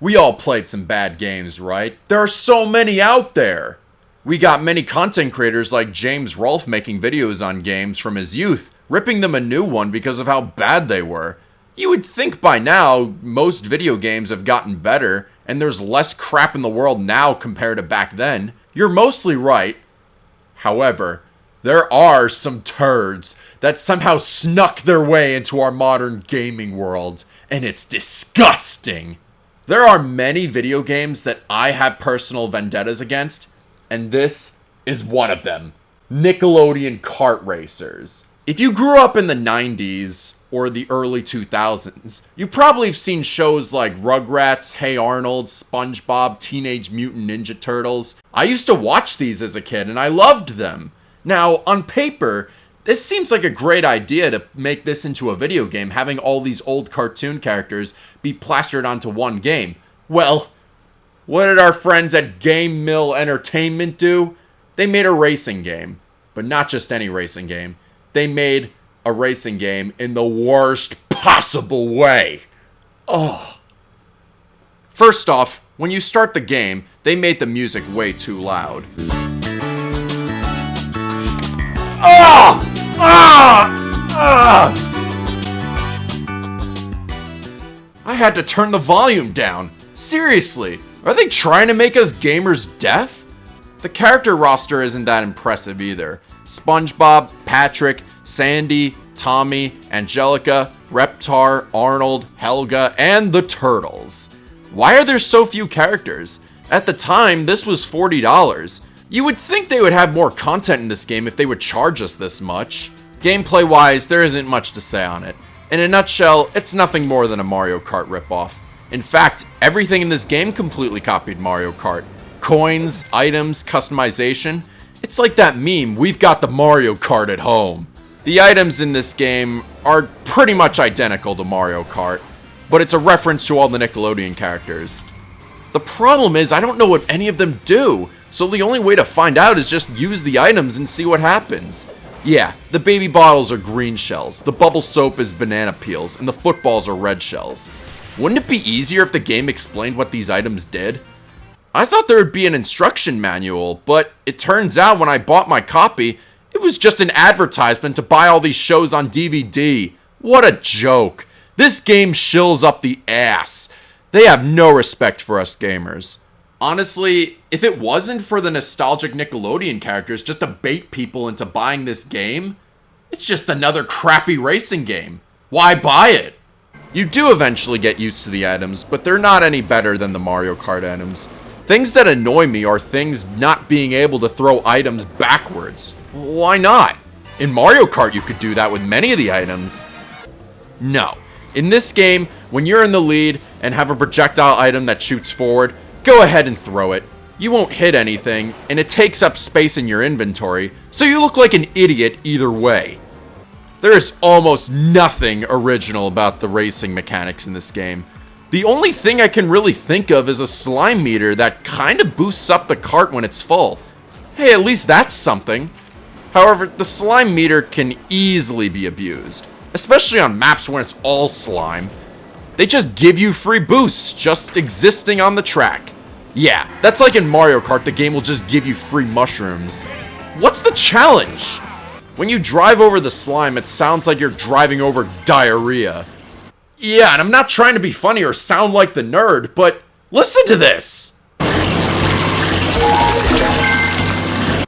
We all played some bad games, right? There are so many out there. We got many content creators like James Rolfe making videos on games from his youth, ripping them a new one because of how bad they were. You would think by now most video games have gotten better, and there's less crap in the world now compared to back then. You're mostly right. However, there are some turds that somehow snuck their way into our modern gaming world, and it's disgusting. There are many video games that I have personal vendettas against, and this is one of them. Nickelodeon Kart Racers. If you grew up in the 90s or the early 2000s, you probably have seen shows like Rugrats, Hey Arnold, SpongeBob, Teenage Mutant Ninja Turtles. I used to watch these as a kid and I loved them. Now, on paper, this seems like a great idea to make this into a video game, having all these old cartoon characters be plastered onto one game. Well, what did our friends at Game Mill Entertainment do? They made a racing game, but not just any racing game. They made a racing game in the worst possible way. Oh. First off, when you start the game, they made the music way too loud. I had to turn the volume down. Seriously, are they trying to make us gamers deaf? The character roster isn't that impressive either. SpongeBob, Patrick, Sandy, Tommy, Angelica, Reptar, Arnold, Helga, and the Turtles. Why are there so few characters? At the time, this was $40. You would think they would have more content in this game if they would charge us this much. Gameplay-wise, there isn't much to say on it. In a nutshell, it's nothing more than a Mario Kart ripoff. In fact, everything in this game completely copied Mario Kart. Coins, items, customization. It's like that meme, we've got the Mario Kart at home. The items in this game are pretty much identical to Mario Kart, but it's a reference to all the Nickelodeon characters. The problem is, I don't know what any of them do, so the only way to find out is just use the items and see what happens. Yeah, the baby bottles are green shells, the bubble soap is banana peels, and the footballs are red shells. Wouldn't it be easier if the game explained what these items did? I thought there would be an instruction manual, but it turns out when I bought my copy, it was just an advertisement to buy all these shows on DVD. What a joke. This game shills up the ass. They have no respect for us gamers. Honestly, if it wasn't for the nostalgic Nickelodeon characters just to bait people into buying this game, it's just another crappy racing game. Why buy it? You do eventually get used to the items, but they're not any better than the Mario Kart items. Things that annoy me are things not being able to throw items backwards. Why not? In Mario Kart you could do that with many of the items. No. In this game, when you're in the lead and have a projectile item that shoots forward, go ahead and throw it. You won't hit anything, and it takes up space in your inventory, so you look like an idiot either way. There is almost nothing original about the racing mechanics in this game. The only thing I can really think of is a slime meter that kinda boosts up the cart when it's full. Hey, at least that's something. However, the slime meter can easily be abused, especially on maps when it's all slime. They just give you free boosts just existing on the track. Yeah, that's like in Mario Kart, the game will just give you free mushrooms. What's the challenge? When you drive over the slime, it sounds like you're driving over diarrhea. Yeah, and I'm not trying to be funny or sound like the nerd, but listen to this!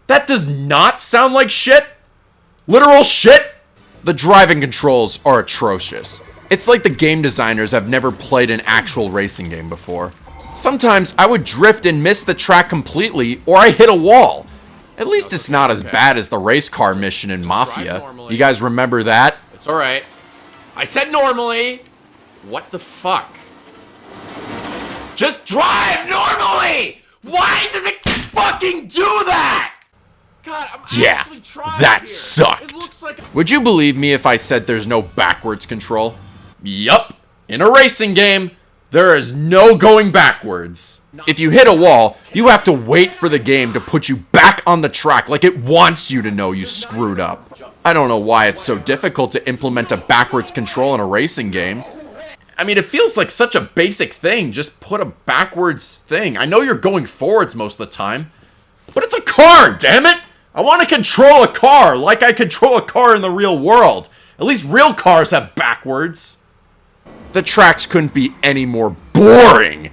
That does not sound like shit! Literal shit! The driving controls are atrocious. It's like the game designers have never played an actual racing game before. Sometimes I would drift and miss the track completely, or I hit a wall. At least it's not as bad as the race car mission in Mafia. You guys remember that? It's alright. I said normally! What the fuck? Just drive normally! Why does it fucking do that? God, I'm actually trying that here. Sucked. It looks like would you believe me if I said there's no backwards control? Yup. In a racing game, there is no going backwards. If you hit a wall, you have to wait for the game to put you back on the track like it wants you to know you screwed up. I don't know why it's so difficult to implement a backwards control in a racing game. I mean, it feels like such a basic thing. Just put a backwards thing. I know you're going forwards most of the time, but it's a car, damn it! I want to control a car like I control a car in the real world. At least real cars have backwards. The tracks couldn't be any more boring.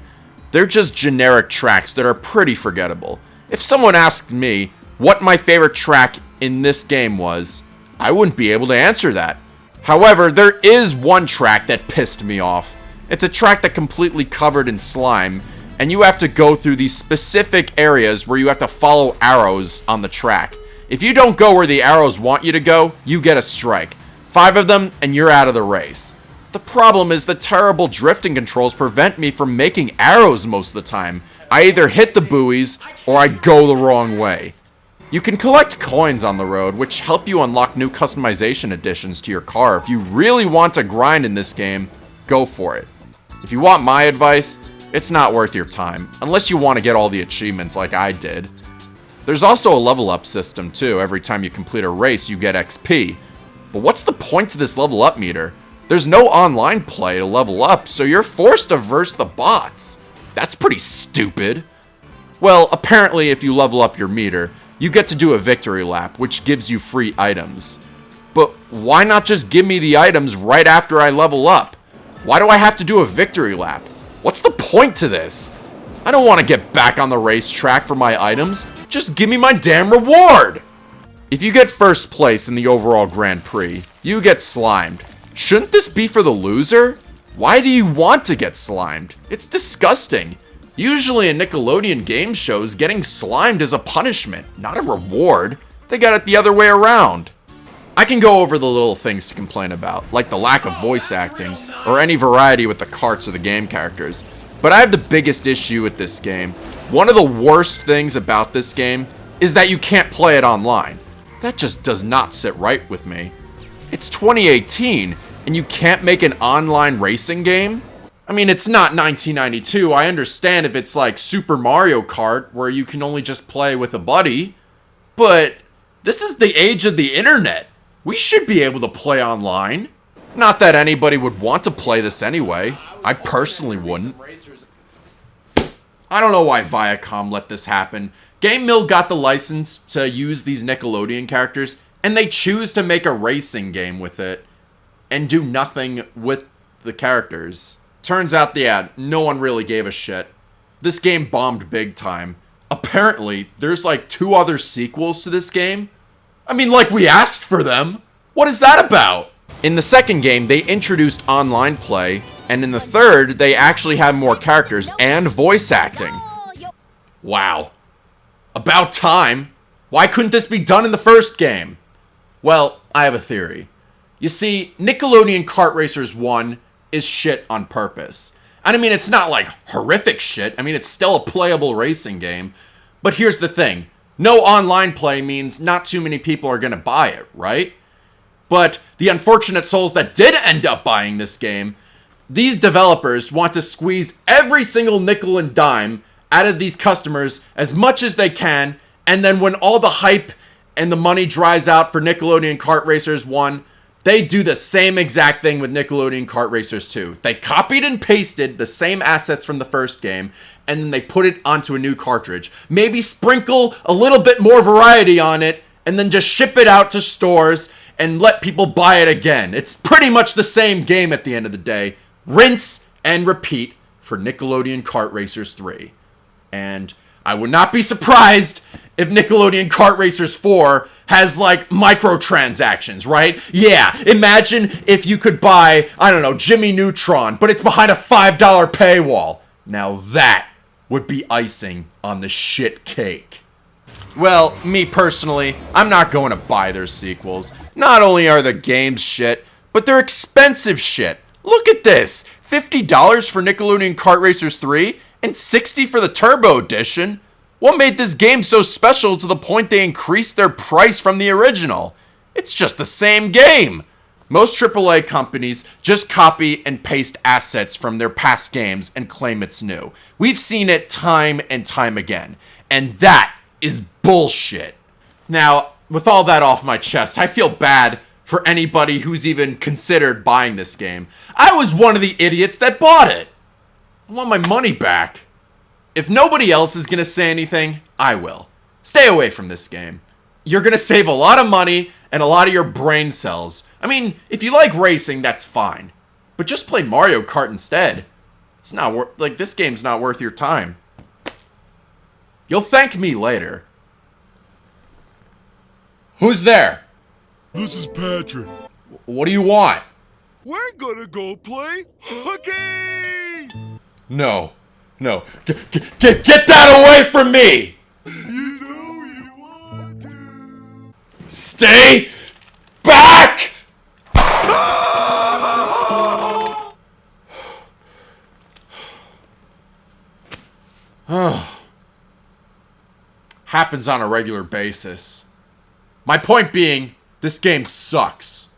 They're just generic tracks that are pretty forgettable. If someone asked me what my favorite track in this game was, I wouldn't be able to answer that. However, there is one track that pissed me off. It's a track that completely covered in slime, and you have to go through these specific areas where you have to follow arrows on the track. If you don't go where the arrows want you to go, you get a strike. 5 of them, and you're out of the race. The problem is the terrible drifting controls prevent me from making arrows most of the time. I either hit the buoys, or I go the wrong way. You can collect coins on the road, which help you unlock new customization additions to your car. If you really want to grind in this game, go for it. If you want my advice, it's not worth your time, unless you want to get all the achievements like I did. There's also a level up system too. Every time you complete a race, you get XP. But what's the point to this level up meter? There's no online play to level up, so you're forced to verse the bots. That's pretty stupid. Well, apparently if you level up your meter, you get to do a victory lap, which gives you free items. But why not just give me the items right after I level up? Why do I have to do a victory lap? What's the point to this? I don't want to get back on the racetrack for my items. Just give me my damn reward! If you get first place in the overall Grand Prix, you get slimed. Shouldn't this be for the loser? Why do you want to get slimed? It's disgusting. Usually in Nickelodeon game shows, getting slimed is a punishment, not a reward. They got it the other way around. I can go over the little things to complain about, like the lack of voice acting, or any variety with the carts or the game characters. But I have the biggest issue with this game. One of the worst things about this game is that you can't play it online. That just does not sit right with me. It's 2018, and you can't make an online racing game? I mean, it's not 1992. I understand if it's like Super Mario Kart, where you can only just play with a buddy. But this is the age of the internet. We should be able to play online. Not that anybody would want to play this anyway. I personally wouldn't. I don't know why Viacom let this happen. Game Mill got the license to use these Nickelodeon characters, and they choose to make a racing game with it and do nothing with the characters. Turns out, yeah, no one really gave a shit. This game bombed big time. Apparently, there's like 2 other sequels to this game. I mean, like we asked for them. What is that about? In the second game, they introduced online play, and in the third, they actually have more characters and voice acting. Wow. About time. Why couldn't this be done in the first game? Well, I have a theory. You see, Nickelodeon Kart Racers 1 is shit on purpose. And I mean, it's not like horrific shit. I mean, it's still a playable racing game. But here's the thing. No online play means not too many people are going to buy it, right? But the unfortunate souls that did end up buying this game, these developers want to squeeze every single nickel and dime out of these customers as much as they can, and then when all the hype and the money dries out for Nickelodeon Kart Racers 1, they do the same exact thing with Nickelodeon Kart Racers 2. They copied and pasted the same assets from the first game, and then they put it onto a new cartridge. Maybe sprinkle a little bit more variety on it, and then just ship it out to stores and let people buy it again. It's pretty much the same game at the end of the day. Rinse and repeat for Nickelodeon Kart Racers 3. And I would not be surprised if Nickelodeon Kart Racers 4 has, like, microtransactions, right? Yeah, imagine if you could buy, I don't know, Jimmy Neutron, but it's behind a $5 paywall. Now that would be icing on the shit cake. Well, me personally, I'm not going to buy their sequels. Not only are the games shit, but they're expensive shit. Look at this! $50 for Nickelodeon Kart Racers 3 and $60 for the Turbo Edition. What made this game so special to the point they increased their price from the original? It's just the same game. Most AAA companies just copy and paste assets from their past games and claim it's new. We've seen it time and time again. And that is bullshit. Now, with all that off my chest, I feel bad for anybody who's even considered buying this game. I was one of the idiots that bought it. I want my money back. If nobody else is gonna say anything, I will. Stay away from this game. You're gonna save a lot of money and a lot of your brain cells. I mean, if you like racing, that's fine. But just play Mario Kart instead. It's not worth, like, this game's not worth your time. You'll thank me later. Who's there? This is Patrick. What do you want? We're gonna go play hooky! No. No. Get that away from me! You know you want to. Stay back! Happens on a regular basis. My point being, this game sucks.